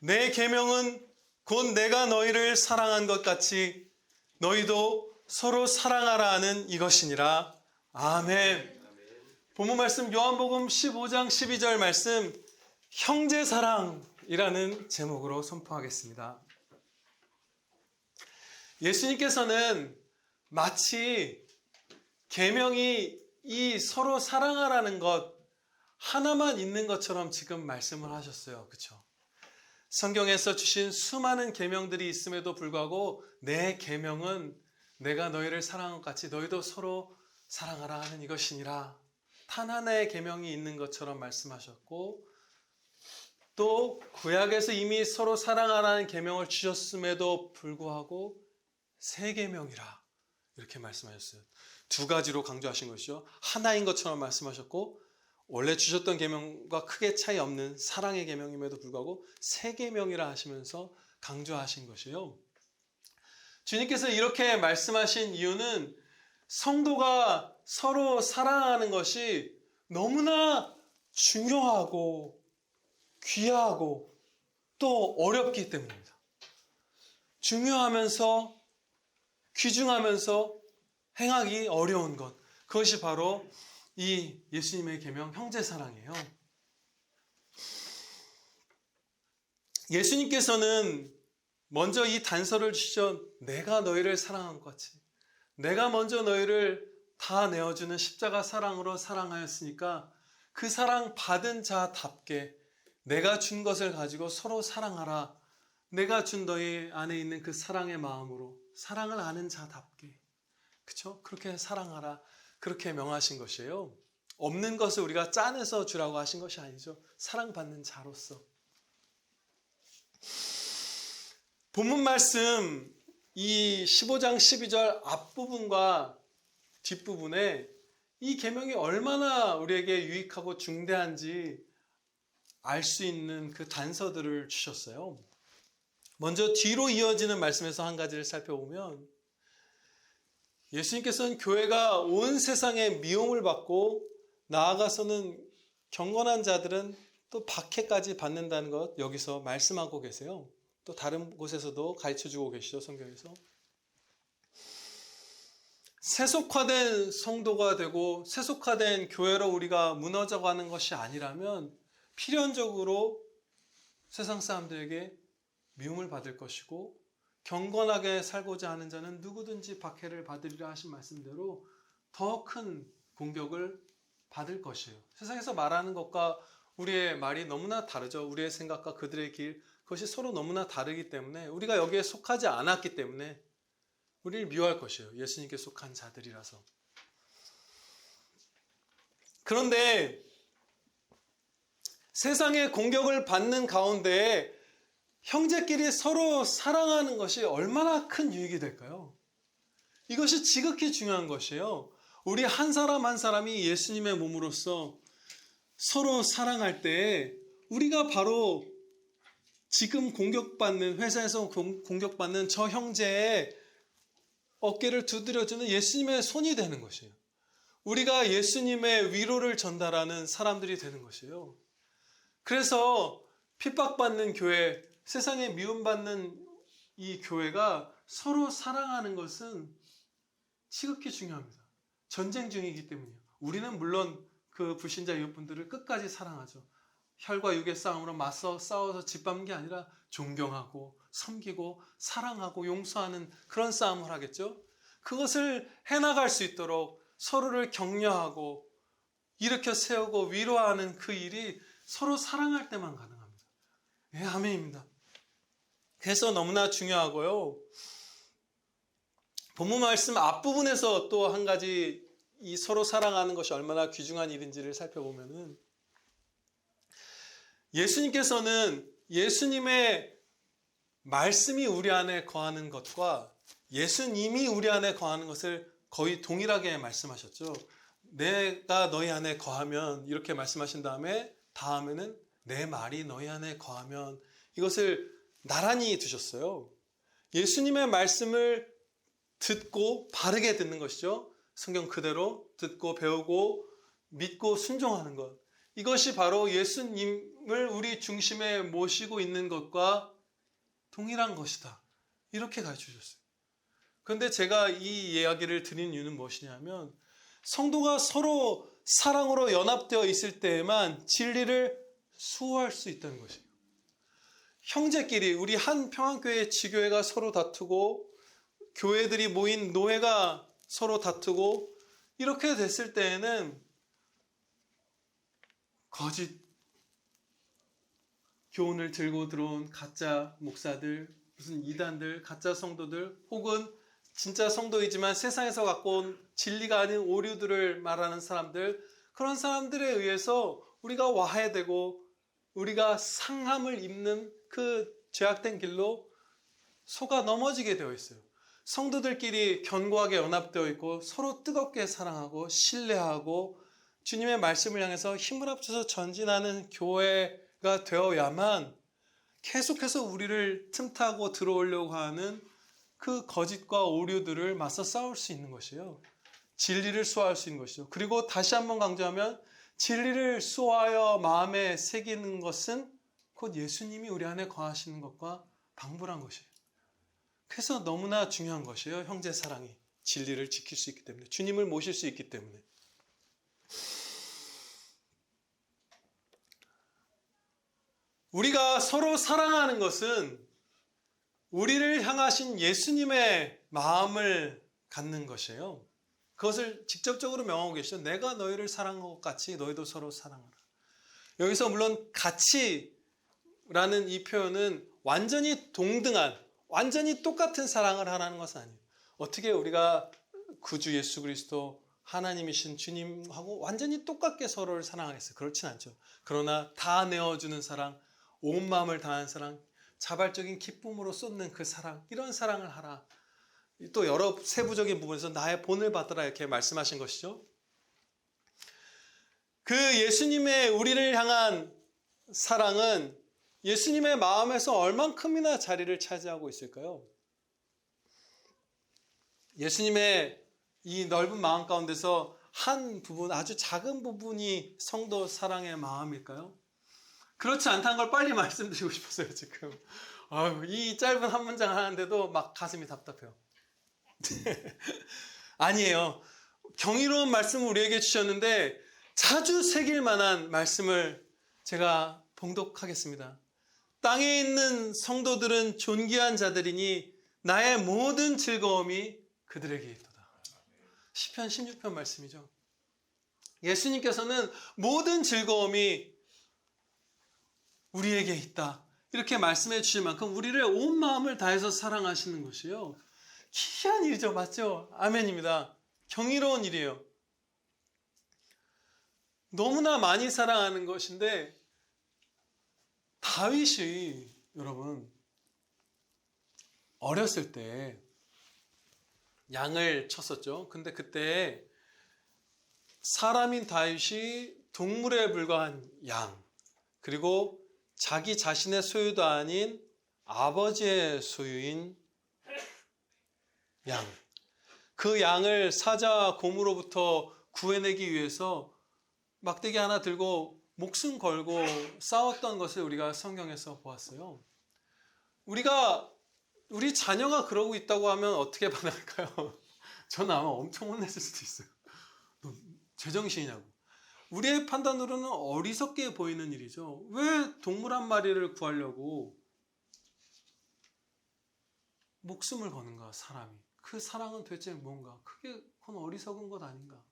내 계명은 곧 내가 너희를 사랑한 것 같이 너희도 서로 사랑하라 하는 이것이니라. 아멘. 본문 말씀 요한복음 15장 12절 말씀, 형제 사랑이라는 제목으로 선포하겠습니다. 예수님께서는 마치 계명이 이 서로 사랑하라는 것 하나만 있는 것처럼 지금 말씀을 하셨어요. 그렇죠? 성경에서 주신 수많은 계명들이 있음에도 불구하고 내 계명은 내가 너희를 사랑한 것 같이 너희도 서로 사랑하라 하는 이것이니라. 단 하나의 계명이 있는 것처럼 말씀하셨고, 또 구약에서 이미 서로 사랑하라는 계명을 주셨음에도 불구하고 세 계명이라 이렇게 말씀하셨어요. 두 가지로 강조하신 것이죠. 하나인 것처럼 말씀하셨고, 원래 주셨던 계명과 크게 차이 없는 사랑의 계명임에도 불구하고 세 계명이라 하시면서 강조하신 것이에요. 주님께서 이렇게 말씀하신 이유는 성도가 서로 사랑하는 것이 너무나 중요하고 귀하고 또 어렵기 때문입니다. 중요하면서 귀중하면서 행하기 어려운 것, 그것이 바로 이 예수님의 계명 형제 사랑이에요. 예수님께서는 먼저 이 단서를 주시죠. 내가 너희를 사랑한 것 같이 내가 먼저 너희를 다 내어주는 십자가 사랑으로 사랑하였으니까 그 사랑 받은 자답게 내가 준 것을 가지고 서로 사랑하라. 내가 준 너희 안에 있는 그 사랑의 마음으로 사랑을 아는 자답게, 그렇죠? 그렇게 사랑하라, 그렇게 명하신 것이에요. 없는 것을 우리가 짜내서 주라고 하신 것이 아니죠. 사랑받는 자로서. 본문 말씀 이 15장 12절 앞부분과 뒷부분에 이 계명이 얼마나 우리에게 유익하고 중대한지 알 수 있는 그 단서들을 주셨어요. 먼저 뒤로 이어지는 말씀에서 한 가지를 살펴보면, 예수님께서는 교회가 온 세상에 미움을 받고 나아가서는 경건한 자들은 또 박해까지 받는다는 것 여기서 말씀하고 계세요. 또 다른 곳에서도 가르쳐주고 계시죠, 성경에서. 세속화된 성도가 되고 세속화된 교회로 우리가 무너져가는 것이 아니라면 필연적으로 세상 사람들에게 미움을 받을 것이고, 경건하게 살고자 하는 자는 누구든지 박해를 받으리라 하신 말씀대로 더 큰 공격을 받을 것이에요. 세상에서 말하는 것과 우리의 말이 너무나 다르죠. 우리의 생각과 그들의 길, 그것이 서로 너무나 다르기 때문에, 우리가 여기에 속하지 않았기 때문에 우리를 미워할 것이에요. 예수님께 속한 자들이라서. 그런데 세상의 공격을 받는 가운데 형제끼리 서로 사랑하는 것이 얼마나 큰 유익이 될까요? 이것이 지극히 중요한 것이에요. 우리 한 사람 한 사람이 예수님의 몸으로서 서로 사랑할 때 우리가 바로 지금 공격받는, 회사에서 공격받는 저 형제의 어깨를 두드려주는 예수님의 손이 되는 것이에요. 우리가 예수님의 위로를 전달하는 사람들이 되는 것이에요. 그래서 핍박받는 교회, 세상에 미움받는 이 교회가 서로 사랑하는 것은 지극히 중요합니다. 전쟁 중이기 때문이에요. 우리는 물론 그 불신자 이웃분들을 끝까지 사랑하죠. 혈과 육의 싸움으로 맞서 싸워서 짓밟는 게 아니라 존경하고 섬기고 사랑하고 용서하는 그런 싸움을 하겠죠. 그것을 해나갈 수 있도록 서로를 격려하고 일으켜 세우고 위로하는 그 일이 서로 사랑할 때만 가능합니다. 예, 아멘입니다. 그래서 너무나 중요하고요. 본문 말씀 앞부분에서 또 한 가지 이 서로 사랑하는 것이 얼마나 귀중한 일인지를 살펴보면은, 예수님께서는 예수님의 말씀이 우리 안에 거하는 것과 예수님이 우리 안에 거하는 것을 거의 동일하게 말씀하셨죠. 내가 너희 안에 거하면, 이렇게 말씀하신 다음에는 내 말이 너희 안에 거하면, 이것을 나란히 두셨어요. 예수님의 말씀을 듣고 바르게 듣는 것이죠. 성경 그대로 듣고 배우고 믿고 순종하는 것. 이것이 바로 예수님을 우리 중심에 모시고 있는 것과 동일한 것이다. 이렇게 가르쳐 주셨어요. 그런데 제가 이 이야기를 드린 이유는 무엇이냐면 성도가 서로 사랑으로 연합되어 있을 때에만 진리를 수호할 수 있다는 것이에요. 형제끼리 우리 한 평안교회 지교회가 서로 다투고 교회들이 모인 노회가 서로 다투고 이렇게 됐을 때에는 거짓 교훈을 들고 들어온 가짜 목사들, 무슨 이단들, 가짜 성도들 혹은 진짜 성도이지만 세상에서 갖고 온 진리가 아닌 오류들을 말하는 사람들, 그런 사람들에 의해서 우리가 와해되고 우리가 상함을 입는 그 죄악된 길로 속아 넘어지게 되어 있어요. 성도들끼리 견고하게 연합되어 있고 서로 뜨겁게 사랑하고 신뢰하고 주님의 말씀을 향해서 힘을 합쳐서 전진하는 교회가 되어야만 계속해서 우리를 틈타고 들어오려고 하는 그 거짓과 오류들을 맞서 싸울 수 있는 것이에요. 진리를 수호할 수 있는 것이죠. 그리고 다시 한번 강조하면 진리를 수호하여 마음에 새기는 것은 곧 예수님이 우리 안에 거하시는 것과 방불한 것이에요. 그래서 너무나 중요한 것이에요. 형제 사랑이 진리를 지킬 수 있기 때문에, 주님을 모실 수 있기 때문에. 우리가 서로 사랑하는 것은 우리를 향하신 예수님의 마음을 갖는 것이에요. 그것을 직접적으로 명하고 계시죠. 내가 너희를 사랑한 것 같이 너희도 서로 사랑하라. 여기서 물론 같이라는 이 표현은 완전히 동등한, 완전히 똑같은 사랑을 하라는 것은 아니에요. 어떻게 우리가 구주 예수 그리스도 하나님이신 주님하고 완전히 똑같게 서로를 사랑하겠어요? 그렇진 않죠. 그러나 다 내어주는 사랑, 온 마음을 다한 사랑, 자발적인 기쁨으로 쏟는 그 사랑, 이런 사랑을 하라. 또 여러 세부적인 부분에서 나의 본을 받으라 이렇게 말씀하신 것이죠. 그 예수님의 우리를 향한 사랑은 예수님의 마음에서 얼만큼이나 자리를 차지하고 있을까요? 예수님의 이 넓은 마음 가운데서 한 부분, 아주 작은 부분이 성도 사랑의 마음일까요? 그렇지 않다는 걸 빨리 말씀드리고 싶었어요, 지금. 이 짧은 한 문장 하는데도 막 가슴이 답답해요. 아니에요. 경이로운 말씀을 우리에게 주셨는데 자주 새길 만한 말씀을 제가 봉독하겠습니다. 땅에 있는 성도들은 존귀한 자들이니 나의 모든 즐거움이 그들에게 있도다. 시편 16편 말씀이죠. 예수님께서는 모든 즐거움이 우리에게 있다. 이렇게 말씀해 주실 만큼 우리를 온 마음을 다해서 사랑하시는 것이요. 기이한 일이죠. 맞죠? 아멘입니다. 경이로운 일이에요. 너무나 많이 사랑하는 것인데 다윗이 여러분 어렸을 때 양을 쳤었죠. 근데 그때 사람인 다윗이 동물에 불과한 양, 그리고 자기 자신의 소유도 아닌 아버지의 소유인 양, 그 양을 사자 곰으로부터 구해내기 위해서 막대기 하나 들고 목숨 걸고 싸웠던 것을 우리가 성경에서 보았어요. 우리 자녀가 그러고 있다고 하면 어떻게 반응할까요? 저는 아마 엄청 혼냈을 수도 있어요. 너 제정신이냐고. 우리의 판단으로는 어리석게 보이는 일이죠. 왜 동물 한 마리를 구하려고 목숨을 거는가, 사람이. 그 사랑은 도대체 뭔가? 그건 어리석은 것 아닌가?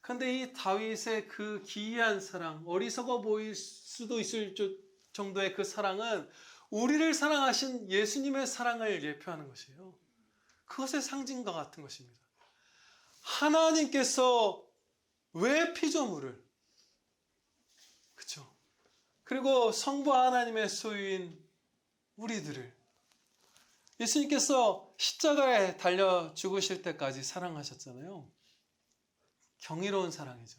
그런데 이 다윗의 그 기이한 사랑, 어리석어 보일 수도 있을 정도의 그 사랑은 우리를 사랑하신 예수님의 사랑을 예표하는 것이에요. 그것의 상징과 같은 것입니다. 하나님께서 왜 피조물을, 그렇죠? 그리고 성부 하나님의 소유인 우리들을 예수님께서 십자가에 달려 죽으실 때까지 사랑하셨잖아요. 경이로운 사랑이죠.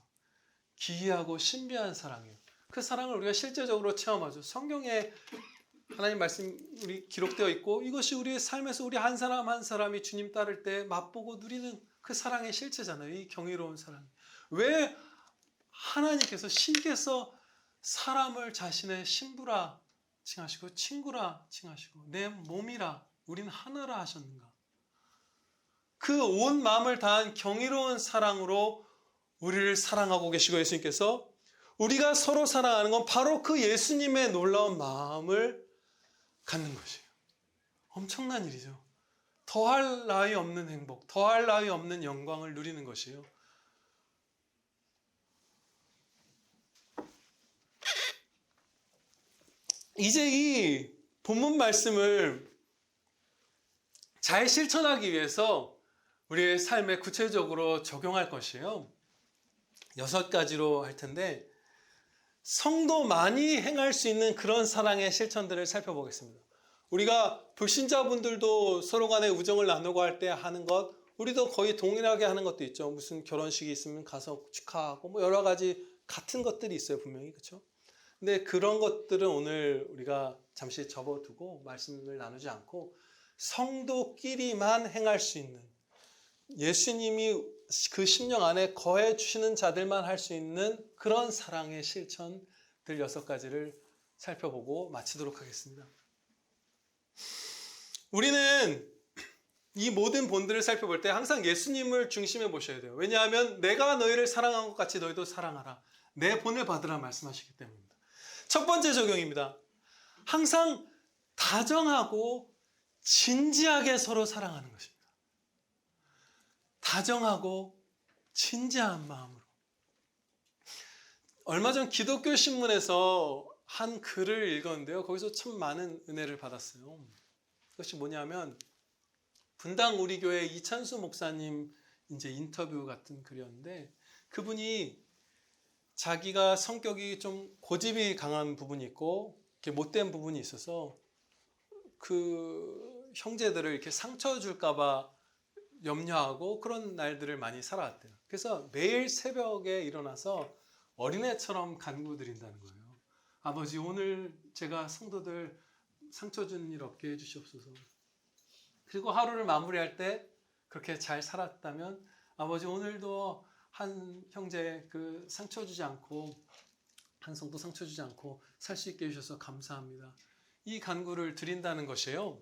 기이하고 신비한 사랑이에요. 그 사랑을 우리가 실제적으로 체험하죠. 성경에 하나님 말씀이 기록되어 있고 이것이 우리의 삶에서 우리 한 사람 한 사람이 주님 따를 때 맛보고 누리는 그 사랑의 실체잖아요. 이 경이로운 사랑. 왜 하나님께서 신께서 사람을 자신의 신부라 칭하시고 친구라 칭하시고 내 몸이라 우린 하나라 하셨는가? 그 온 마음을 다한 경이로운 사랑으로 우리를 사랑하고 계시고 예수님께서 우리가 서로 사랑하는 건 바로 그 예수님의 놀라운 마음을 갖는 것이에요. 엄청난 일이죠. 더할 나위 없는 행복, 더할 나위 없는 영광을 누리는 것이에요. 이제 이 본문 말씀을 잘 실천하기 위해서 우리의 삶에 구체적으로 적용할 것이에요. 6가지로 할 텐데 성도만이 행할 수 있는 그런 사랑의 실천들을 살펴보겠습니다. 우리가 불신자분들도 서로 간에 우정을 나누고 할 때 하는 것, 우리도 거의 동일하게 하는 것도 있죠. 무슨 결혼식이 있으면 가서 축하하고 뭐 여러 가지 같은 것들이 있어요, 분명히. 그렇죠? 근데 그런 것들은 오늘 우리가 잠시 접어두고 말씀을 나누지 않고 성도끼리만 행할 수 있는, 예수님이 그 심령 안에 거해 주시는 자들만 할 수 있는 그런 사랑의 실천들 6가지를 살펴보고 마치도록 하겠습니다. 우리는 이 모든 본들을 살펴볼 때 항상 예수님을 중심에 보셔야 돼요. 왜냐하면 내가 너희를 사랑한 것 같이 너희도 사랑하라. 내 본을 받으라 말씀하시기 때문입니다. 첫 번째 적용입니다. 항상 다정하고 진지하게 서로 사랑하는 것입니다. 다정하고 진지한 마음으로. 얼마 전 기독교 신문에서 한 글을 읽었는데요. 거기서 참 많은 은혜를 받았어요. 그것이 뭐냐면 분당 우리 교회 이찬수 목사님 이제 인터뷰 같은 글이었는데 그분이 자기가 성격이 좀 고집이 강한 부분이 있고 이렇게 못된 부분이 있어서 그 형제들을 이렇게 상처 줄까 봐 염려하고 그런 날들을 많이 살아왔대요. 그래서 매일 새벽에 일어나서 어린애처럼 간구드린다는 거예요. 아버지, 오늘 제가 성도들 상처 준 일 없게 해주시옵소서. 그리고 하루를 마무리할 때 그렇게 잘 살았다면 아버지, 오늘도 한 형제 그 상처 주지 않고 한 성도 상처 주지 않고 살 수 있게 해주셔서 감사합니다. 이 간구를 드린다는 것이에요.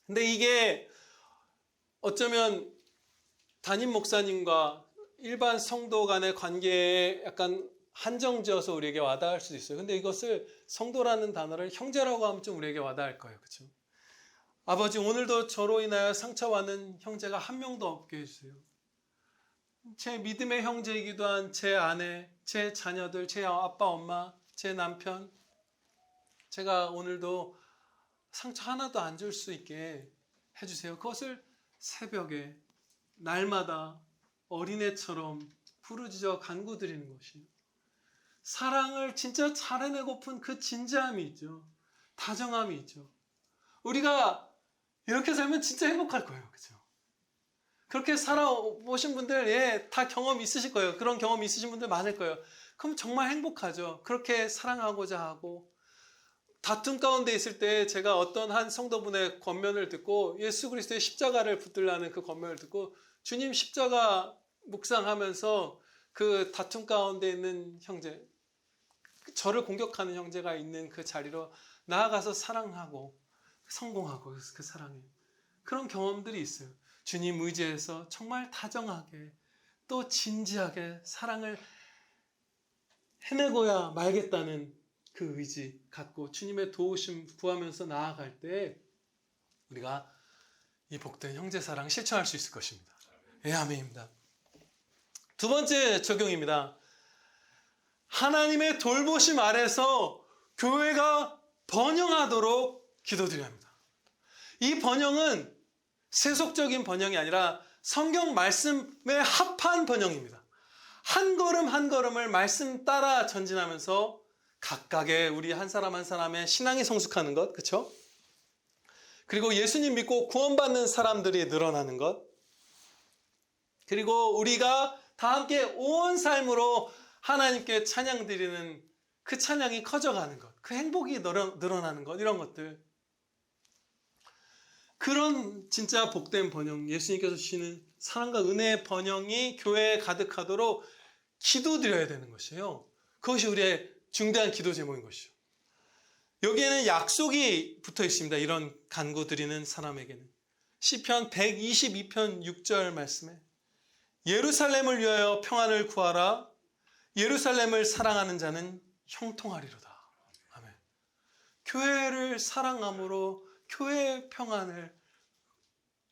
근데 이게 어쩌면 담임 목사님과 일반 성도 간의 관계에 약간 한정지어서 우리에게 와닿을 수도 있어요. 근데 이것을 성도라는 단어를 형제라고 하면 좀 우리에게 와닿을 거예요. 그렇죠? 아버지, 오늘도 저로 인하여 상처받는 형제가 한 명도 없게 해주세요. 제 믿음의 형제이기도 한 제 아내, 제 자녀들, 제 아빠, 엄마, 제 남편, 제가 오늘도 상처 하나도 안 줄 수 있게 해주세요. 그것을 새벽에 날마다 어린애처럼 부르짖어 간구드리는 것이에요. 사랑을 진짜 잘 해내고픈 그 진지함이 있죠. 다정함이 있죠. 우리가 이렇게 살면 진짜 행복할 거예요. 그렇죠? 그렇게 살아보신 분들 다 경험 있으실 거예요. 그런 경험 있으신 분들 많을 거예요. 그럼 정말 행복하죠. 그렇게 사랑하고자 하고 다툼 가운데 있을 때 제가 어떤 한 성도분의 권면을 듣고 예수 그리스도의 십자가를 붙들라는 그 권면을 듣고 주님 십자가 묵상하면서 그 다툼 가운데 있는 형제, 저를 공격하는 형제가 있는 그 자리로 나아가서 사랑하고 성공하고 그 사랑에 그런 경험들이 있어요. 주님 의지해서 정말 다정하게 또 진지하게 사랑을 해내고야 말겠다는 그 의지 갖고 주님의 도우심 구하면서 나아갈 때 우리가 이 복된 형제사랑 실천할 수 있을 것입니다. 예, 아멘입니다. 두 번째 적용입니다. 하나님의 돌보심 아래서 교회가 번영하도록 기도드려야 합니다. 이 번영은 세속적인 번영이 아니라 성경 말씀에 합한 번영입니다. 한 걸음 한 걸음을 말씀 따라 전진하면서 각각의 우리 한 사람 한 사람의 신앙이 성숙하는 것, 그렇죠? 그리고 예수님 믿고 구원받는 사람들이 늘어나는 것, 그리고 우리가 다 함께 온 삶으로 하나님께 찬양 드리는 그 찬양이 커져가는 것, 그 행복이 늘어나는 것, 이런 것들. 그런 진짜 복된 번영, 예수님께서 주시는 사랑과 은혜의 번영이 교회에 가득하도록 기도드려야 되는 것이에요. 그것이 우리의 중대한 기도 제목인 것이죠. 여기에는 약속이 붙어 있습니다. 이런 간구 드리는 사람에게는. 시편 122편 6절 말씀에 예루살렘을 위하여 평안을 구하라. 예루살렘을 사랑하는 자는 형통하리로다. 아멘. 교회를 사랑함으로 교회의 평안을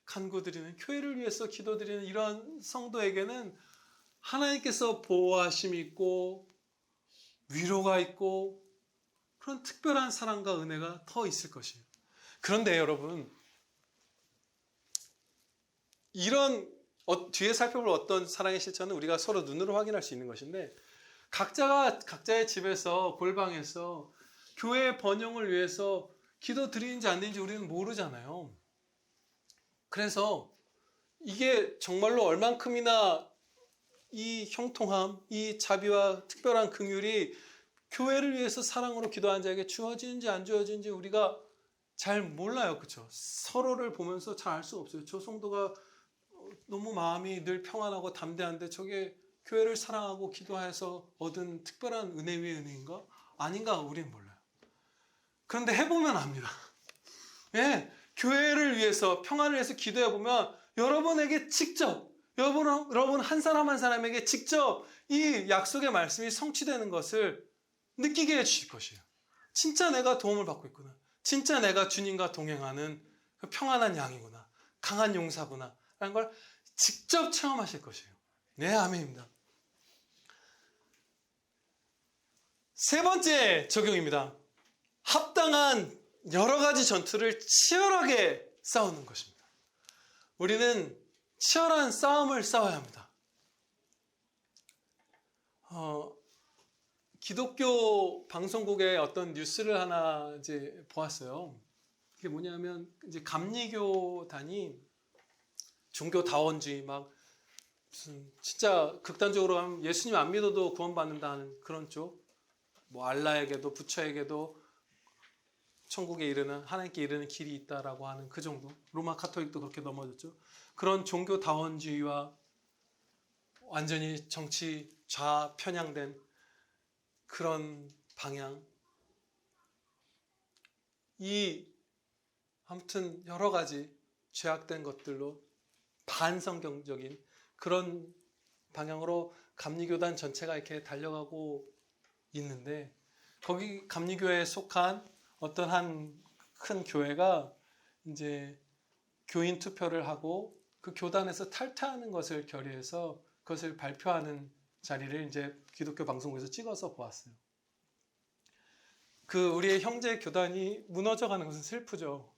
간구드리는, 교회를 위해서 기도드리는 이런 성도에게는 하나님께서 보호하심이 있고 위로가 있고 그런 특별한 사랑과 은혜가 더 있을 것이에요. 그런데 여러분, 이런 뒤에 살펴볼 어떤 사랑의 실천은 우리가 서로 눈으로 확인할 수 있는 것인데, 각자가 각자의 집에서 골방에서 교회의 번영을 위해서 기도 드리는지 안 드리는지 우리는 모르잖아요. 그래서 이게 정말로 얼만큼이나 이 형통함, 이 자비와 특별한 긍휼이 교회를 위해서 사랑으로 기도하는 자에게 주어지는지 안 주어지는지 우리가 잘 몰라요. 그렇죠? 서로를 보면서 잘 알 수가 없어요. 저 성도가 너무 마음이 늘 평안하고 담대한데 저게 교회를 사랑하고 기도해서 얻은 특별한 은혜 위의 은혜인가? 아닌가? 우리는 몰라요. 그런데 해보면 압니다. 예, 교회를 위해서 평안을 위해서 기도해보면 여러분에게 직접, 여러분 한 사람 한 사람에게 직접 이 약속의 말씀이 성취되는 것을 느끼게 해주실 것이에요. 진짜 내가 도움을 받고 있구나. 진짜 내가 주님과 동행하는 평안한 양이구나. 강한 용사구나. 라는 걸 직접 체험하실 것이에요. 네, 아멘입니다. 세 번째 적용입니다. 합당한 여러 가지 전투를 치열하게 싸우는 것입니다. 우리는 치열한 싸움을 싸워야 합니다. 기독교 방송국의 어떤 뉴스를 하나 이제 보았어요. 그게 뭐냐면 이제 감리교단이 종교 다원주의 막 무슨 진짜 극단적으로 하면 예수님 안 믿어도 구원받는다는 그런 쪽, 뭐 알라에게도 부처에게도 천국에 이르는, 하나님께 이르는 길이 있다라고 하는 그 정도. 로마 카톨릭도 그렇게 넘어졌죠. 그런 종교 다원주의와 완전히 정치 좌편향된 그런 방향, 아무튼 여러 가지 죄악된 것들로 반성경적인 그런 방향으로 감리교단 전체가 이렇게 달려가고 있는데, 거기 감리교회에 속한 어떤 한 큰 교회가 이제 교인 투표를 하고 그 교단에서 탈퇴하는 것을 결의해서 그것을 발표하는 자리를 이제 기독교 방송국에서 찍어서 보았어요. 우리의 형제 교단이 무너져가는 것은 슬프죠.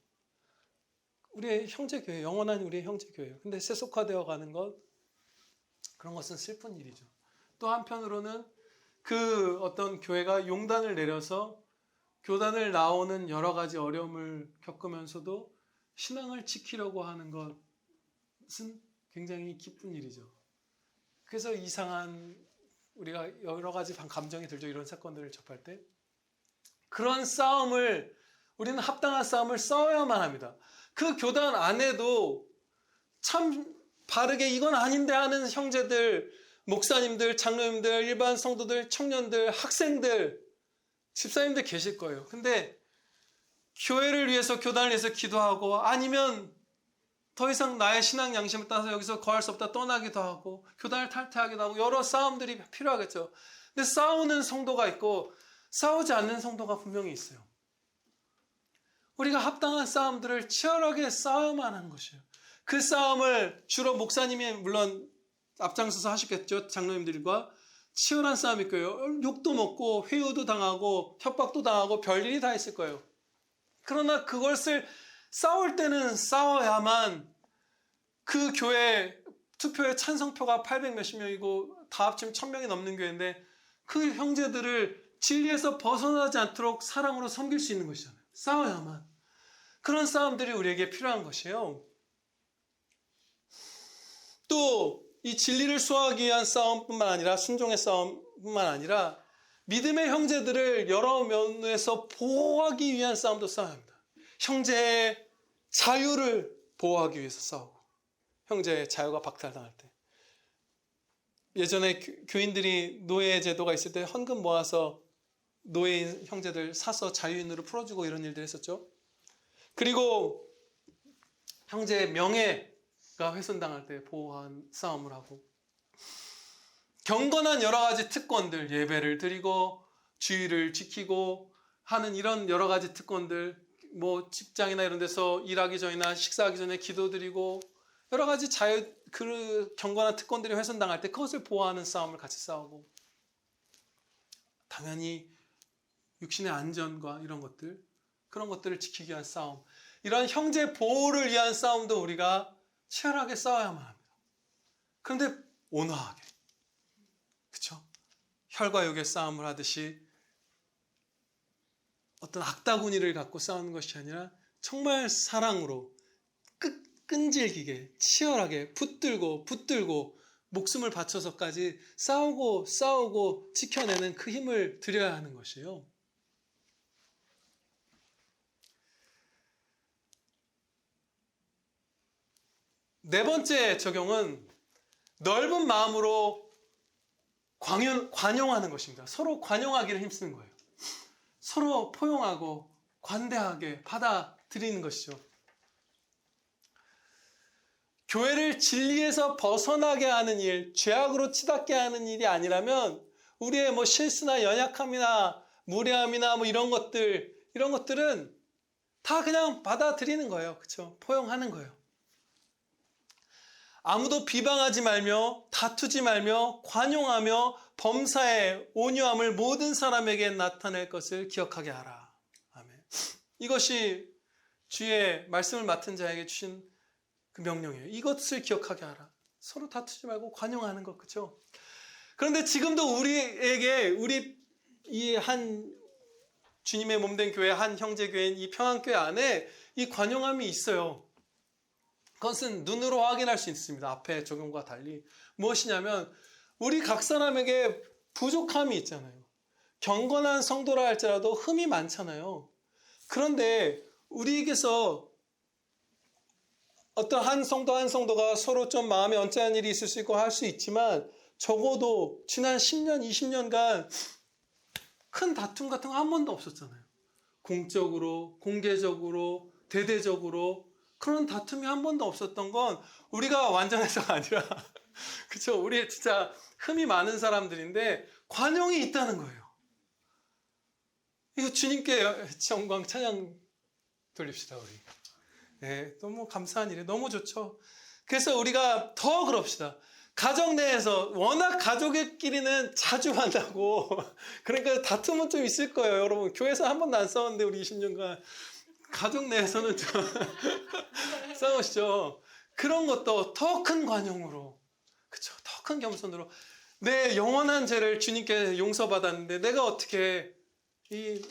우리의 형제 교회, 영원한 우리의 형제 교회예요. 근데 세속화되어 가는 것, 그런 것은 슬픈 일이죠. 또 한편으로는 그 어떤 교회가 용단을 내려서 교단을 나오는 여러 가지 어려움을 겪으면서도 신앙을 지키려고 하는 것은 굉장히 기쁜 일이죠. 그래서 이상한, 우리가 여러 가지 감정이 들죠. 이런 사건들을 접할 때. 그런 싸움을, 우리는 합당한 싸움을 싸워야만 합니다. 그 교단 안에도 참 바르게 이건 아닌데 하는 형제들, 목사님들, 장로님들, 일반 성도들, 청년들, 학생들, 집사님들 계실 거예요. 근데 교회를 위해서, 교단을 위해서 기도하고, 아니면 더 이상 나의 신앙 양심을 따라서 여기서 거할 수 없다 떠나기도 하고, 교단을 탈퇴하기도 하고, 여러 싸움들이 필요하겠죠. 근데 싸우는 성도가 있고 싸우지 않는 성도가 분명히 있어요. 우리가 합당한 싸움들을 치열하게 싸워야만 하는 것이에요. 그 싸움을 주로 목사님이 물론 앞장서서 하시겠죠. 장로님들과 치열한 싸움일 거예요. 욕도 먹고 회유도 당하고 협박도 당하고 별일이 다 있을 거예요. 그러나 그것을 싸울 때는 싸워야만 그 교회 투표의 찬성표가 800 몇십 명이고 다 합치면 1000명이 넘는 교회인데 그 형제들을 진리에서 벗어나지 않도록 사랑으로 섬길 수 있는 것이잖아요. 싸워야만. 그런 싸움들이 우리에게 필요한 것이에요. 또 이 진리를 수호하기 위한 싸움뿐만 아니라, 순종의 싸움뿐만 아니라 믿음의 형제들을 여러 면에서 보호하기 위한 싸움도 싸워야 합니다. 형제의 자유를 보호하기 위해서 싸우고, 형제의 자유가 박탈당할 때, 예전에 교인들이 노예 제도가 있을 때 헌금 모아서 노예인 형제들 사서 자유인으로 풀어주고 이런 일들 했었죠. 그리고 형제의 명예가 훼손당할 때 보호한 싸움을 하고, 경건한 여러 가지 특권들, 예배를 드리고 주의를 지키고 하는 이런 여러 가지 특권들, 뭐 직장이나 이런 데서 일하기 전이나 식사하기 전에 기도드리고 여러 가지 그 경건한 특권들이 훼손당할 때 그것을 보호하는 싸움을 같이 싸우고, 당연히 육신의 안전과 이런 것들, 그런 것들을 지키기 위한 싸움, 이런 형제 보호를 위한 싸움도 우리가 치열하게 싸워야만 합니다. 그런데 온화하게, 그렇죠? 혈과 육의 싸움을 하듯이 어떤 악다구니를 갖고 싸우는 것이 아니라 정말 사랑으로 끈질기게 치열하게 붙들고 목숨을 바쳐서까지 싸우고 지켜내는 그 힘을 들여야 하는 것이에요. 네 번째 적용은 넓은 마음으로 관용하는 것입니다. 서로 관용하기를 힘쓰는 거예요. 서로 포용하고 관대하게 받아들이는 것이죠. 교회를 진리에서 벗어나게 하는 일, 죄악으로 치닫게 하는 일이 아니라면 우리의 뭐 실수나 연약함이나 무례함이나 뭐 이런 것들은 다 그냥 받아들이는 거예요. 그렇죠? 포용하는 거예요. 아무도 비방하지 말며 다투지 말며 관용하며 범사의 온유함을 모든 사람에게 나타낼 것을 기억하게 하라. 아멘. 이것이 주의 말씀을 맡은 자에게 주신 그 명령이에요. 이것을 기억하게 하라. 서로 다투지 말고 관용하는 것, 그렇죠? 그런데 지금도 우리에게 이 한 주님의 몸된 교회, 한 형제 교회인 이 평안교회 안에 이 관용함이 있어요. 그것은 눈으로 확인할 수 있습니다. 앞에 적용과 달리. 무엇이냐면 우리 각 사람에게 부족함이 있잖아요. 경건한 성도라 할지라도 흠이 많잖아요. 그런데 우리에게서 어떤 한 성도가 서로 좀 마음에 언짢은 일이 있을 수 있고 할 수 있지만 적어도 지난 10년, 20년간 큰 다툼 같은 거 한 번도 없었잖아요. 공적으로, 공개적으로, 대대적으로 그런 다툼이 한 번도 없었던 건 우리가 완전해서가 아니라 그렇죠? 우리 진짜 흠이 많은 사람들인데 관용이 있다는 거예요. 이거 주님께 영광 찬양 돌립시다 우리. 네, 너무 감사한 일이에요. 너무 좋죠. 그래서 우리가 더 그럽시다. 가정 내에서 워낙 가족끼리는 자주 만나고 그러니까 다툼은 좀 있을 거예요. 여러분 교회에서 한 번도 안 싸웠는데 우리 20년간 가족 내에서는 좀 싸우시죠. 그런 것도 더 큰 관용으로, 그렇죠? 더 큰 겸손으로 내 영원한 죄를 주님께 용서받았는데 내가 어떻게 이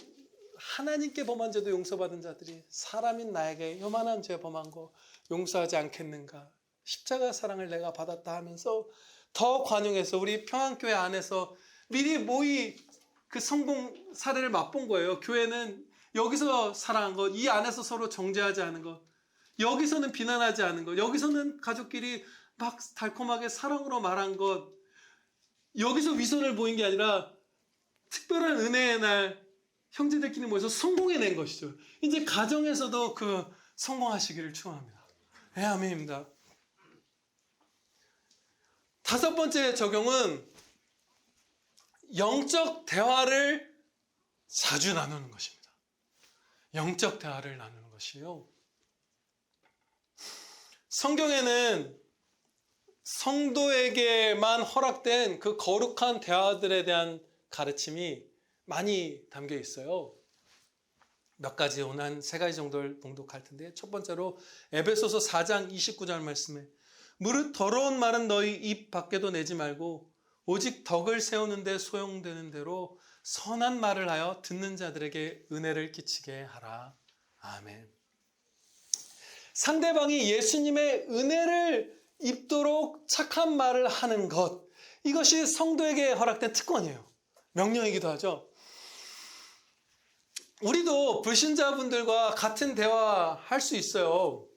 하나님께 범한 죄도 용서받은 자들이 사람인 나에게 요만한 죄 범한 거 용서하지 않겠는가? 십자가 사랑을 내가 받았다 하면서 더 관용해서 우리 평안교회 안에서 미리 그 성공 사례를 맛본 거예요. 교회는 여기서 사랑한 것, 이 안에서 서로 정죄하지 않은 것, 여기서는 비난하지 않은 것, 여기서는 가족끼리 막 달콤하게 사랑으로 말한 것, 여기서 위선을 보인 게 아니라 특별한 은혜의 날 형제들끼리 모여서 성공해낸 것이죠. 이제 가정에서도 그 성공하시기를 축원합니다. 네, 아멘입니다. 다섯 번째 적용은 영적 대화를 자주 나누는 것입니다. 영적 대화를 나누는 것이요. 성경에는 성도에게만 허락된 그 거룩한 대화들에 대한 가르침이 많이 담겨 있어요. 몇 가지 오늘 한 세 가지 정도를 봉독할 텐데, 첫 번째로 에베소서 4장 29절 말씀에 무릇 더러운 말은 너희 입 밖에도 내지 말고 오직 덕을 세우는 데 소용되는 대로 선한 말을 하여 듣는 자들에게 은혜를 끼치게 하라. 아멘. 상대방이 예수님의 은혜를 입도록 착한 말을 하는 것, 이것이 성도에게 허락된 특권이에요. 명령이기도 하죠. 우리도 불신자분들과 같은 대화 할 수 있어요.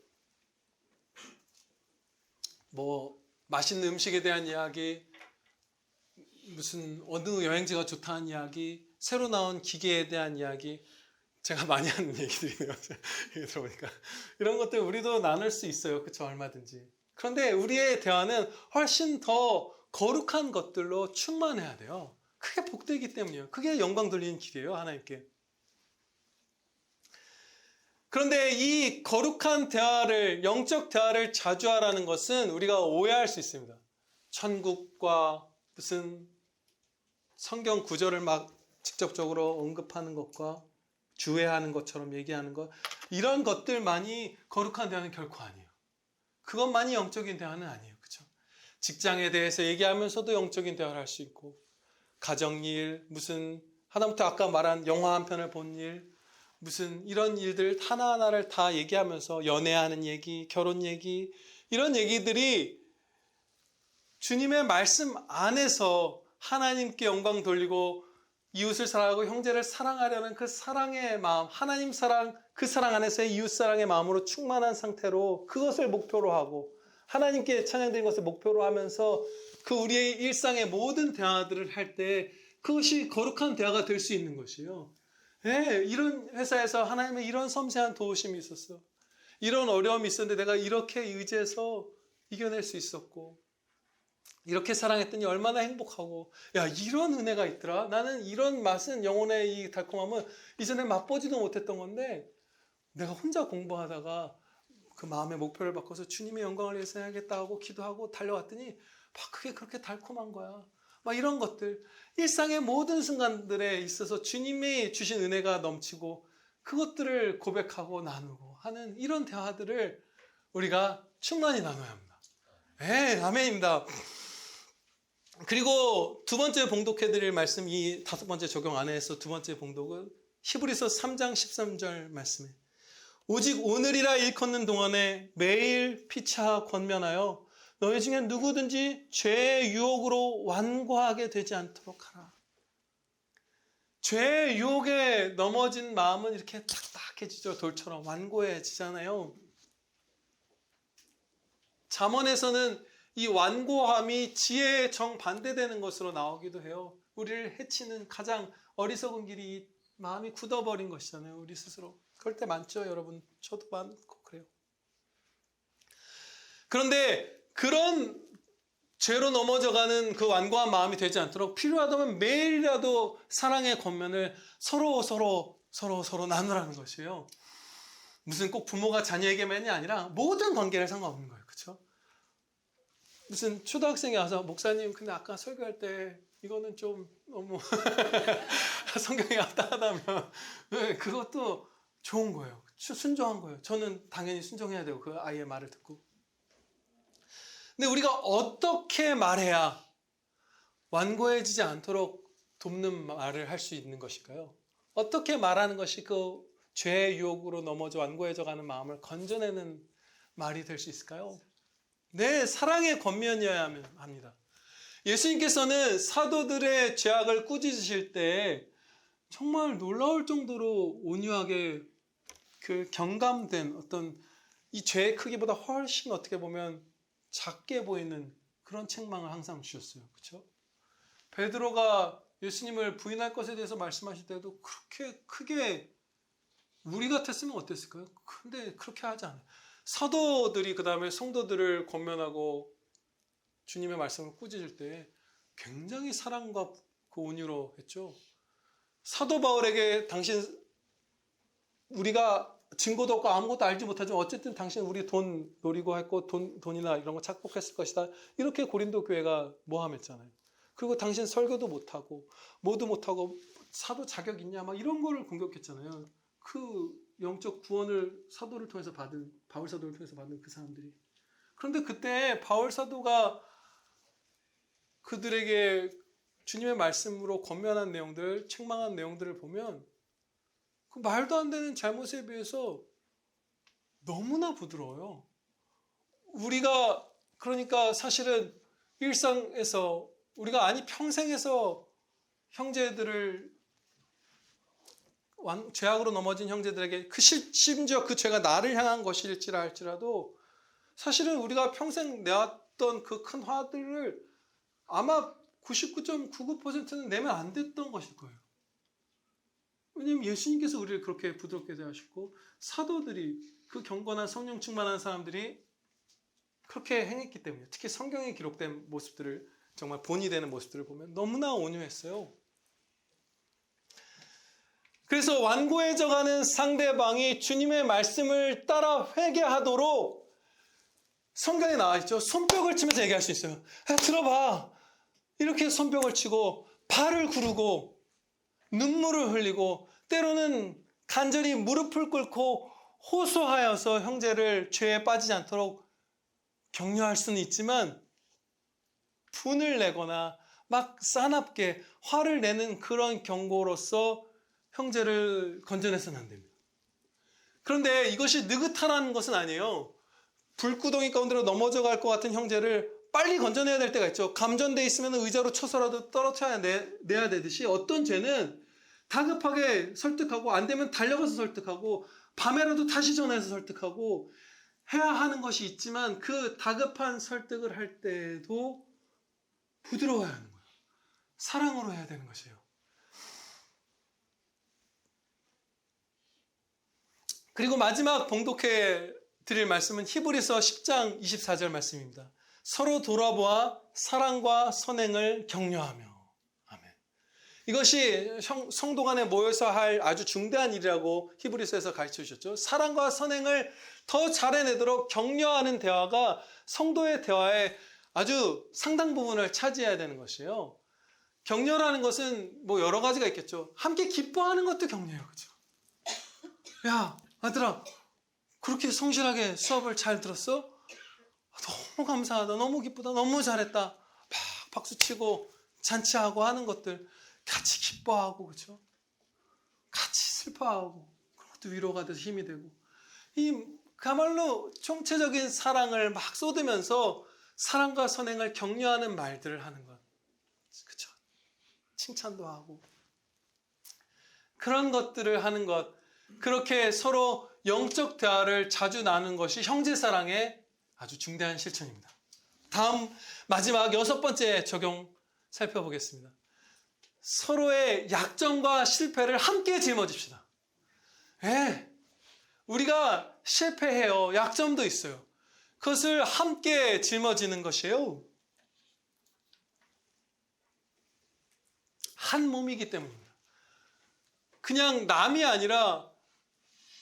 뭐 맛있는 음식에 대한 이야기, 무슨 어느 여행지가 좋다는 이야기, 새로 나온 기계에 대한 이야기, 제가 많이 하는 얘기들이네요. 얘기 들어보니까 이런 것들 우리도 나눌 수 있어요. 그렇죠? 얼마든지. 그런데 우리의 대화는 훨씬 더 거룩한 것들로 충만해야 돼요. 그게 복되기 때문이에요. 그게 영광 돌리는 길이에요. 하나님께. 그런데 이 거룩한 대화를, 영적 대화를 자주 하라는 것은 우리가 오해할 수 있습니다. 천국과 무슨 성경 구절을 막 직접적으로 언급하는 것과 주회하는 것처럼 얘기하는 것, 이런 것들만이 거룩한 대화는 결코 아니에요. 그것만이 영적인 대화는 아니에요. 그렇죠? 직장에 대해서 얘기하면서도 영적인 대화를 할 수 있고, 가정일, 무슨 하다못해 아까 말한 영화 한 편을 본 일, 무슨 이런 일들 하나하나를 다 얘기하면서 연애하는 얘기, 결혼 얘기, 이런 얘기들이 주님의 말씀 안에서 하나님께 영광 돌리고 이웃을 사랑하고 형제를 사랑하려는 그 사랑의 마음, 하나님 사랑, 그 사랑 안에서의 이웃 사랑의 마음으로 충만한 상태로 그것을 목표로 하고 하나님께 찬양드린 것을 목표로 하면서 그 우리의 일상의 모든 대화들을 할 때 그것이 거룩한 대화가 될 수 있는 것이에요. 네, 이런 회사에서 하나님의 이런 섬세한 도우심이 있었어. 이런 어려움이 있었는데 내가 이렇게 의지해서 이겨낼 수 있었고, 이렇게 사랑했더니 얼마나 행복하고, 야, 이런 은혜가 있더라. 나는 이런 맛은, 영혼의 이 달콤함은 이전에 맛보지도 못했던 건데 내가 혼자 공부하다가 그 마음의 목표를 바꿔서 주님의 영광을 위해서 해야겠다 하고 기도하고 달려왔더니 막 그게 그렇게 달콤한 거야. 막 이런 것들, 일상의 모든 순간들에 있어서 주님이 주신 은혜가 넘치고 그것들을 고백하고 나누고 하는 이런 대화들을 우리가 충만히 나눠야 합니다. 네, 아멘입니다. 그리고 두 번째 봉독해드릴 말씀, 이 다섯 번째 적용 안에서 두 번째 봉독은 히브리서 3장 13절 말씀에, 오직 오늘이라 일컫는 동안에 매일 피차 권면하여 너희 중에 누구든지 죄의 유혹으로 완고하게 되지 않도록 하라. 죄의 유혹에 넘어진 마음은 이렇게 딱딱해지죠. 돌처럼 완고해지잖아요. 잠언에서는 이 완고함이 지혜에 정반대되는 것으로 나오기도 해요. 우리를 해치는 가장 어리석은 길이 마음이 굳어버린 것이잖아요. 우리 스스로. 그럴 때 많죠, 여러분. 저도 많고 그래요. 그런데 그런 죄로 넘어져가는 그 완고한 마음이 되지 않도록 필요하다면 매일이라도 사랑의 권면을 서로 나누라는 것이에요. 무슨 꼭 부모가 자녀에게만이 아니라 모든 관계를 상관없는 거예요. 그렇죠? 무슨 초등학생이 와서 목사님 근데 아까 설교할 때 이거는 좀 너무 성경이 앞당하다면 그것도 좋은 거예요. 순종한 거예요. 저는 당연히 순종해야 되고 그 아이의 말을 듣고. 근데 우리가 어떻게 말해야 완고해지지 않도록 돕는 말을 할 수 있는 것일까요? 어떻게 말하는 것이 그 죄의 유혹으로 넘어져 완고해져 가는 마음을 건져내는 말이 될 수 있을까요? 네, 사랑의 권면이어야 합니다. 예수님께서는 사도들의 죄악을 꾸짖으실 때 정말 놀라울 정도로 온유하게 그 경감된 어떤 이 죄의 크기보다 훨씬 어떻게 보면 작게 보이는 그런 책망을 항상 주셨어요. 그렇죠? 베드로가 예수님을 부인할 것에 대해서 말씀하실 때도 그렇게 크게 우리 같았으면 어땠을까요? 근데 그렇게 하지 않아요. 사도들이 그 다음에 성도들을 권면하고 주님의 말씀을 꾸짖을 때 굉장히 사랑과 그 온유로 했죠. 사도 바울에게 당신 우리가 증거도 없고 아무것도 알지 못하지만 어쨌든 당신 우리 돈 노리고 했고 돈이나 이런 거 착복했을 것이다. 이렇게 고린도 교회가 모함했잖아요. 그리고 당신 설교도 못하고 뭐도 못하고 사도 자격 있냐 막 이런 거를 공격했잖아요. 그 영적 구원을 사도를 통해서 받은 바울 사도를 통해서 받은 그 사람들이. 그런데 그때 바울 사도가 그들에게 주님의 말씀으로 권면한 내용들, 책망한 내용들을 보면 그 말도 안 되는 잘못에 비해서 너무나 부드러워요. 우리가 그러니까 사실은 일상에서 우리가 아니 평생에서 형제들을 죄악으로 넘어진 형제들에게 심지어 그 죄가 나를 향한 것일지라 할지라도 사실은 우리가 평생 내왔던 그 큰 화들을 아마 99.99%는 내면 안 됐던 것일 거예요. 왜냐하면 예수님께서 우리를 그렇게 부드럽게 대하셨고 사도들이, 그 경건한 성령 충만한 사람들이 그렇게 행했기 때문에, 특히 성경에 기록된 모습들을, 정말 본이 되는 모습들을 보면 너무나 온유했어요. 그래서 완고해져가는 상대방이 주님의 말씀을 따라 회개하도록 성경에 나와 있죠. 손뼉을 치면서 얘기할 수 있어요. 들어봐. 이렇게 손뼉을 치고 발을 구르고 눈물을 흘리고 때로는 간절히 무릎을 꿇고 호소하여서 형제를 죄에 빠지지 않도록 격려할 수는 있지만, 분을 내거나 막 싸납게 화를 내는 그런 경고로서 형제를 건져내서는 안 됩니다. 그런데 이것이 느긋하라는 것은 아니에요. 불구덩이 가운데로 넘어져 갈 것 같은 형제를 빨리 건져내야 될 때가 있죠. 감전돼 있으면 의자로 쳐서라도 떨어뜨려야 내야 되듯이, 어떤 죄는 다급하게 설득하고 안 되면 달려가서 설득하고 밤에라도 다시 전화해서 설득하고 해야 하는 것이 있지만, 그 다급한 설득을 할 때도 부드러워야 하는 거예요. 사랑으로 해야 되는 것이에요. 그리고 마지막 봉독해 드릴 말씀은 히브리서 10장 24절 말씀입니다. 서로 돌아보아 사랑과 선행을 격려하며. 아멘. 이것이 성도 간에 모여서 할 아주 중대한 일이라고 히브리서에서 가르쳐 주셨죠. 사랑과 선행을 더 잘해내도록 격려하는 대화가 성도의 대화의 아주 상당 부분을 차지해야 되는 것이에요. 격려라는 것은 뭐 여러 가지가 있겠죠. 함께 기뻐하는 것도 격려예요. 그렇죠? 야, 아들아, 그렇게 성실하게 수업을 잘 들었어? 너무 감사하다, 너무 기쁘다, 너무 잘했다. 막 박수치고 잔치하고 하는 것들 같이 기뻐하고, 그렇죠? 같이 슬퍼하고, 그것도 위로가 돼서 힘이 되고, 이 그야말로 총체적인 사랑을 막 쏟으면서 사랑과 선행을 격려하는 말들을 하는 것, 그렇죠? 칭찬도 하고 그런 것들을 하는 것, 그렇게 서로 영적 대화를 자주 나누는 것이 형제사랑의 아주 중대한 실천입니다. 다음 마지막 6번째 적용 살펴보겠습니다. 서로의 약점과 실패를 함께 짊어집시다. 우리가 실패해요. 약점도 있어요. 그것을 함께 짊어지는 것이에요. 한 몸이기 때문입니다. 그냥 남이 아니라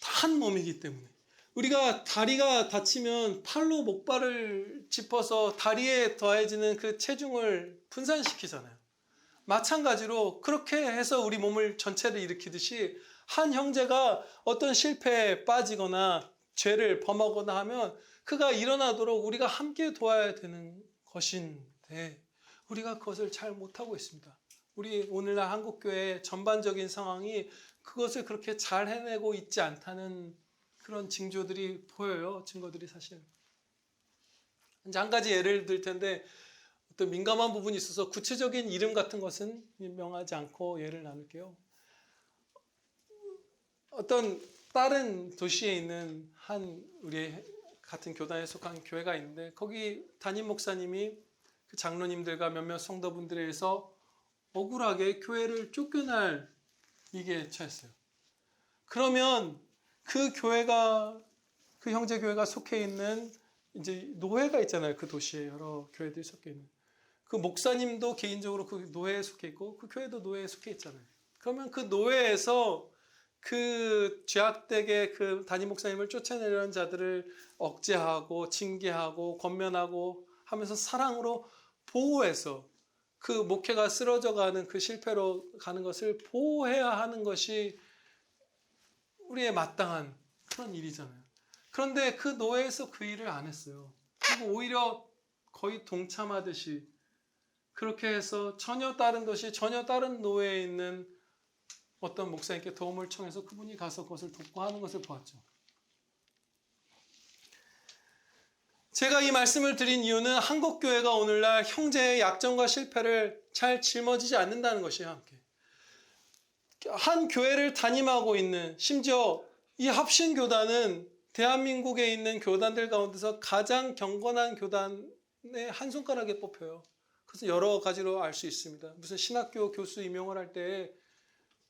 한 몸이기 때문에. 우리가 다리가 다치면 팔로 목발을 짚어서 다리에 더해지는 그 체중을 분산시키잖아요. 마찬가지로 그렇게 해서 우리 몸을 전체를 일으키듯이, 한 형제가 어떤 실패에 빠지거나 죄를 범하거나 하면 그가 일어나도록 우리가 함께 도와야 되는 것인데, 우리가 그것을 잘 못하고 있습니다. 우리 오늘날 한국교회의 전반적인 상황이 그것을 그렇게 잘 해내고 있지 않다는 그런 징조들이 보여요. 증거들이 사실. 이제 한 가지 예를 들 텐데, 어떤 민감한 부분이 있어서 구체적인 이름 같은 것은 명하지 않고 예를 나눌게요. 어떤 다른 도시에 있는 한 우리 같은 교단에 속한 교회가 있는데, 거기 담임 목사님이 그 장로님들과 몇몇 성도분들에 의해서 억울하게 교회를 쫓겨날 위기에 처했어요. 그러면 그 교회가, 그 형제 교회가 속해 있는 이제 노회가 있잖아요. 그 도시에 여러 교회들이 속해 있는. 그 목사님도 개인적으로 그 노회에 속해 있고 그 교회도 노회에 속해 있잖아요. 그러면 그 노회에서 그 죄악되게 그 담임 목사님을 쫓아내려는 자들을 억제하고 징계하고 권면하고 하면서 사랑으로 보호해서 그 목회가 쓰러져가는 그 실패로 가는 것을 보호해야 하는 것이 우리의 마땅한 그런 일이잖아요. 그런데 그 노예에서 그 일을 안 했어요. 그리고 오히려 거의 동참하듯이 그렇게 해서 전혀 다른 도시, 전혀 다른 노예에 있는 어떤 목사님께 도움을 청해서 그분이 가서 그것을 돕고 하는 것을 보았죠. 제가 이 말씀을 드린 이유는 한국교회가 오늘날 형제의 약점과 실패를 잘 짊어지지 않는다는 것이에요. 함께. 한 교회를 담임하고 있는, 심지어 이 합신교단은 대한민국에 있는 교단들 가운데서 가장 경건한 교단의 한 손가락에 뽑혀요. 그것은 여러 가지로 알 수 있습니다. 무슨 신학교 교수 임용을 할 때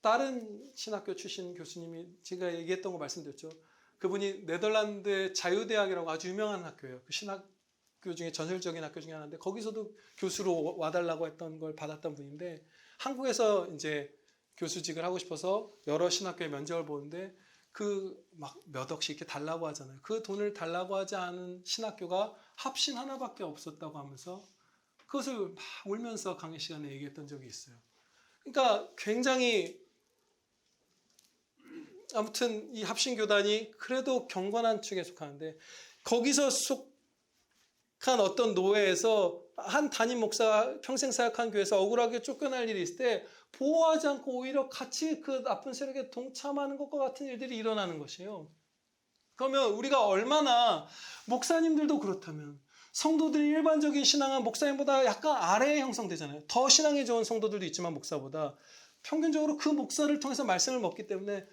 다른 신학교 출신 교수님이 제가 얘기했던 거 말씀드렸죠. 그분이 네덜란드 자유대학이라고 아주 유명한 학교예요. 그 신학교 중에 전설적인 학교 중에 하나인데 거기서도 교수로 와달라고 했던 걸 받았던 분인데 한국에서 이제 교수직을 하고 싶어서 여러 신학교에 면접을 보는데 그 막 몇 억씩 이렇게 달라고 하잖아요. 그 돈을 달라고 하지 않은 신학교가 합신 하나밖에 없었다고 하면서 그것을 막 울면서 강의 시간에 얘기했던 적이 있어요. 그러니까 굉장히 아무튼 이 합신교단이 그래도 경건한 축에 속하는데 거기서 속한 어떤 노예에서 한 담임 목사가 평생 사역한 교회에서 억울하게 쫓겨날 일이 있을 때 보호하지 않고 오히려 같이 그 나쁜 세력에 동참하는 것과 같은 일들이 일어나는 것이에요. 그러면 우리가 얼마나 목사님들도 그렇다면 성도들이 일반적인 신앙은 목사님보다 약간 아래에 형성되잖아요. 더 신앙이 좋은 성도들도 있지만 목사보다 평균적으로 그 목사를 통해서 말씀을 먹기 때문에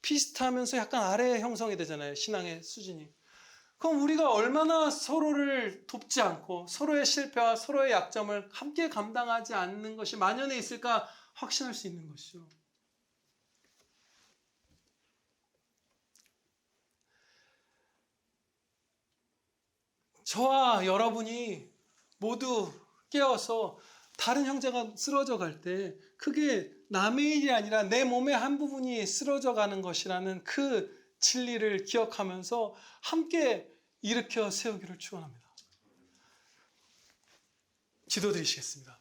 비슷하면서 약간 아래에 형성이 되잖아요. 신앙의 수준이. 그럼 우리가 얼마나 서로를 돕지 않고 서로의 실패와 서로의 약점을 함께 감당하지 않는 것이 만연해 있을까 확신할 수 있는 것이죠. 저와 여러분이 모두 깨어서 다른 형제가 쓰러져 갈 때 그게 남의 일이 아니라 내 몸의 한 부분이 쓰러져 가는 것이라는 그 진리를 기억하면서 함께 일으켜 세우기를 축원합니다. 기도드리시겠습니다.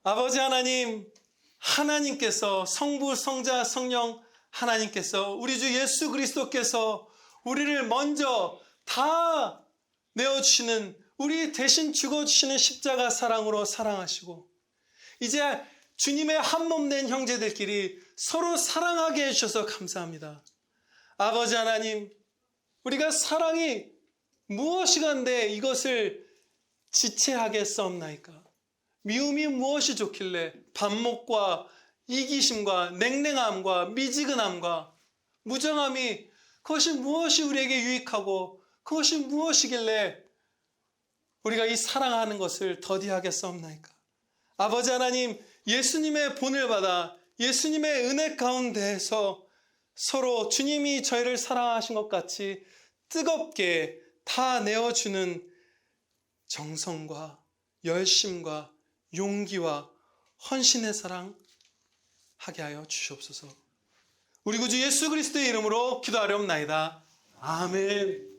아버지 하나님, 하나님께서 성부, 성자, 성령 하나님께서 우리 주 예수 그리스도께서 우리를 먼저 다 내어주시는 우리 대신 죽어주시는 십자가 사랑으로 사랑하시고 이제 주님의 한 몸 된 형제들끼리 서로 사랑하게 해주셔서 감사합니다. 아버지 하나님, 우리가 사랑이 무엇이간데 이것을 지체하겠사옵나이까? 미움이 무엇이 좋길래 반목과 이기심과 냉랭함과 미지근함과 무정함이 그것이 무엇이 우리에게 유익하고 그것이 무엇이길래 우리가 이 사랑하는 것을 더디하겠사옵나이까? 아버지 하나님, 예수님의 본을 받아 예수님의 은혜 가운데에서 서로 주님이 저희를 사랑하신 것 같이 뜨겁게 다 내어주는 정성과 열심과 용기와 헌신의 사랑 하게 하여 주시옵소서. 우리 구주 예수 그리스도의 이름으로 기도하려옵나이다. 아멘.